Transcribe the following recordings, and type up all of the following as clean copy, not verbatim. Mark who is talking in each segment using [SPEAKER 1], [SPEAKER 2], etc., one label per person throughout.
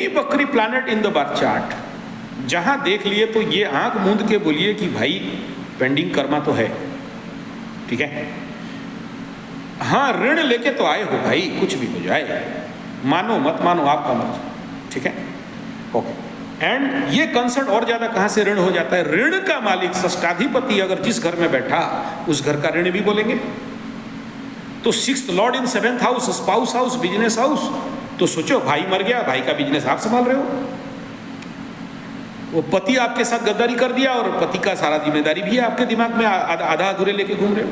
[SPEAKER 1] Any बकरी planet in the birth chart, जहां देख लिए तो ये आंख मूंद के बोलिए कि भाई पेंडिंग कर्मा तो है, ठीक है। हाँ, ऋण लेके तो आए हो भाई, कुछ भी हो जाए, मानो मत मानो आपका मर्जी, ठीक है, ओके। एंड ये कंसर्ट और ज्यादा कहां से ऋण हो जाता है, ऋण का मालिक षष्ठाधिपति अगर जिस घर में बैठा उस घर का ऋण भी बोलेंगे। तो 6th लॉर्ड इन 7th house, spouse house, business house, तो सोचो भाई मर गया, भाई का बिजनेस आप संभाल रहे हो, वो पति आपके साथ गद्दारी कर दिया और पति का सारा जिम्मेदारी भी है आपके दिमाग में, आधा अधूरे लेके घूम रहे हो।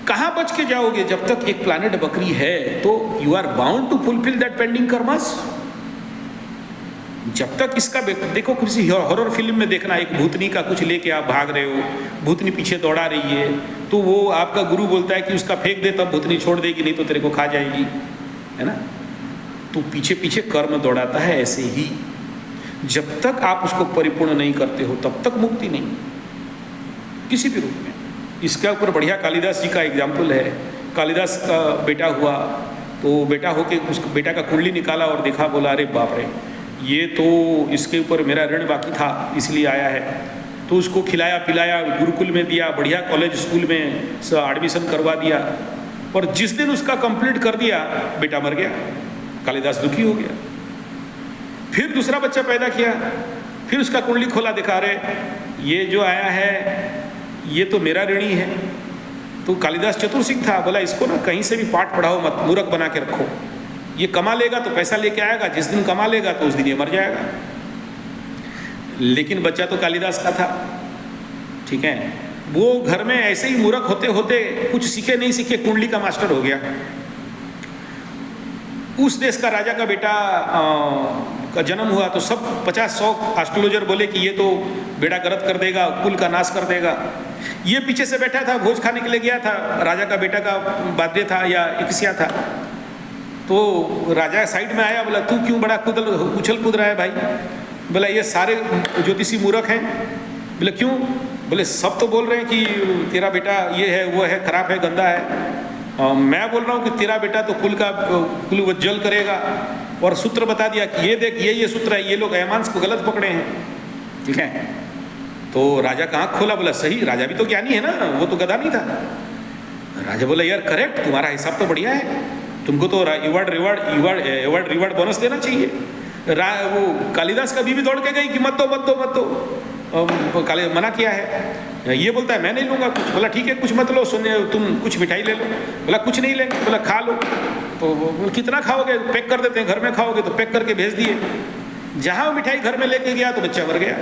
[SPEAKER 1] कहां बच के जाओगे जब तक एक प्लैनेट बकरी है? तो you are bound to fulfil that pending karmas. जब तक इसका देखो, किसी हॉरर फिल्म में देखना, एक भूतनी का कुछ लेके आप भाग रहे हो, भूतनी पीछे दौड़ा रही है, तो वो आपका गुरु बोलता है कि उसका फेंक दे, तब भूतनी छोड़ देगी, नहीं तो तेरे को खा जाएगी, है ना। तो पीछे पीछे कर्म दौड़ाता है। ऐसे ही जब तक आप उसको परिपूर्ण नहीं करते हो तब तक मुक्ति नहीं, किसी भी रूप में। इसके ऊपर बढ़िया कालिदास जी का एग्जाम्पल है। कालिदास का बेटा हुआ, तो बेटा होके उस बेटा का कुंडली निकाला और देखा, बोला अरे बाप रे, ये तो इसके ऊपर मेरा ऋण बाकी था इसलिए आया है। तो उसको खिलाया पिलाया, गुरुकुल में दिया, बढ़िया कॉलेज स्कूल में एडमिशन करवा दिया, और जिस दिन उसका कंप्लीट कर दिया बेटा मर गया। कालिदास दुखी हो गया। फिर दूसरा बच्चा पैदा किया, फिर उसका कुंडली खोला, दिखा रहे ये जो आया है ये तो मेरा ऋणी है। तो कालिदास चतुर सिंह था, बोला इसको ना कहीं से भी पाठ पढ़ाओ मत, मूर्ख बना के रखो, ये कमा लेगा तो पैसा लेके आएगा, जिस दिन कमा लेगा तो उस दिन ये मर जाएगा। लेकिन बच्चा तो कालिदास का था, ठीक है। वो घर में ऐसे ही मूर्ख होते होते कुछ सीखे नहीं सीखे कुंडली का मास्टर हो गया। उस देश का राजा का बेटा का जन्म हुआ तो सब 50-100 एस्ट्रोलॉजर बोले कि ये तो बेड़ा गर्द कर देगा, कुल का नाश कर देगा। ये पीछे से बैठा था, भोज खाने के लिए गया था, राजा का बेटा का बर्थडे था या इक्सिया था। तो राजा साइड में आया, बोला तू क्यों बड़ा उछल कूद रहा है भाई? बोला ये सारे ज्योतिषी मूर्ख हैं। बोले क्यों? बोले सब तो बोल रहे हैं कि तेरा बेटा ये है वो है, खराब है, गंदा है। मैं बोल रहा हूँ कि तेरा बेटा तो कुल उज्जवल करेगा। और सूत्र बता दिया कि ये देख ये सूत्र है, ये लोग अयमांस को गलत पकड़े हैं, ठीक है। तो राजा का आँख खोला, बोला सही, राजा भी तो ज्ञानी है ना, वो तो गधा नहीं था। राजा बोला यार करेक्ट, तुम्हारा हिसाब तो बढ़िया है, तुमको तो अवार्ड रिवार्ड बोनस देना चाहिए। वो कालिदास का बीवी दौड़ के गई कि मत दो, मना किया है। ये बोलता है मैं नहीं लूँगा कुछ। बोला ठीक है कुछ मत लो, सुनिए तुम कुछ मिठाई ले लो। बोला कुछ नहीं लेंगे। बोला खा लो। तो कितना खाओगे? पैक कर देते हैं, घर में खाओगे तो पैक करके भेज दिए। जहाँ वो मिठाई घर में लेके गया तो बच्चा मर गया।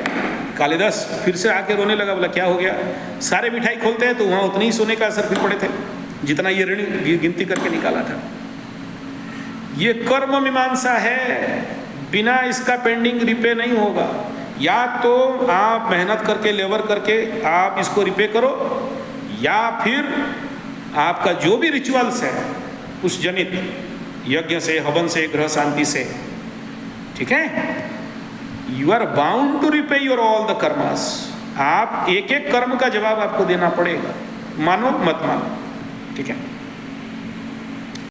[SPEAKER 1] कालिदास फिर से आके रोने लगा, बोला क्या हो गया? सारे मिठाई खोलते हैं तो वहाँ उतने ही सोने का असर फिर पड़े थे जितना ये ऋण गिनती करके निकाला था। ये कर्म मीमांसा है, बिना इसका पेंडिंग रिपे नहीं होगा। या तो आप मेहनत करके लेबर करके आप इसको रिपे करो, या फिर आपका जो भी रिचुअल्स है उस जनित यज्ञ से, हवन से, ग्रह शांति से, ठीक है, you are bound to repay your all the karmas. आप एक एक कर्म का जवाब आपको देना पड़ेगा, मानो मत मानो, ठीक है।